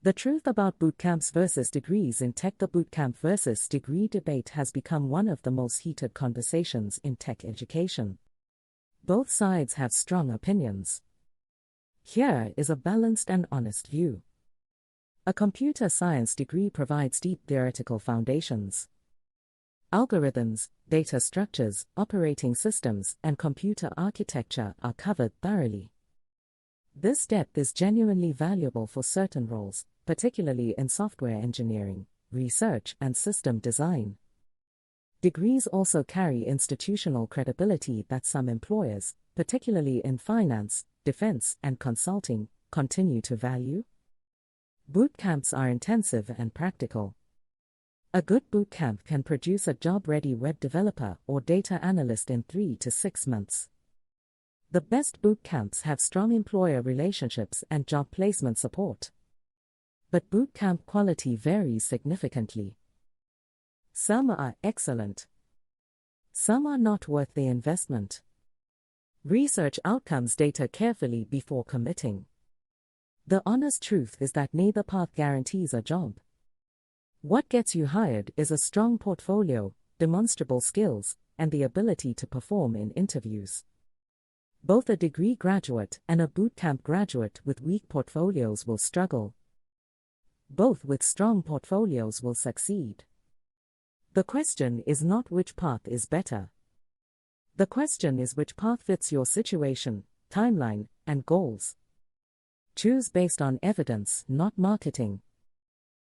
The truth about bootcamps versus degrees in tech. The bootcamp versus degree debate has become one of the most heated conversations in tech education. Both sides have strong opinions. Here is a balanced and honest view. A computer science degree provides deep theoretical foundations. Algorithms, data structures, operating systems, and computer architecture are covered thoroughly. This depth is genuinely valuable for certain roles, particularly in software engineering, research, and system design. Degrees also carry institutional credibility that some employers, particularly in finance, defense, and consulting, continue to value. Bootcamps are intensive and practical. A good bootcamp can produce a job-ready web developer or data analyst in 3 to 6 months. The best bootcamps have strong employer relationships and job placement support. But bootcamp quality varies significantly. Some are excellent. Some are not worth the investment. Research outcomes data carefully before committing. The honest truth is that neither path guarantees a job. What gets you hired is a strong portfolio, demonstrable skills, and the ability to perform in interviews. Both a degree graduate and a bootcamp graduate with weak portfolios will struggle. Both with strong portfolios will succeed. The question is not which path is better. The question is which path fits your situation, timeline, and goals. Choose based on evidence, not marketing,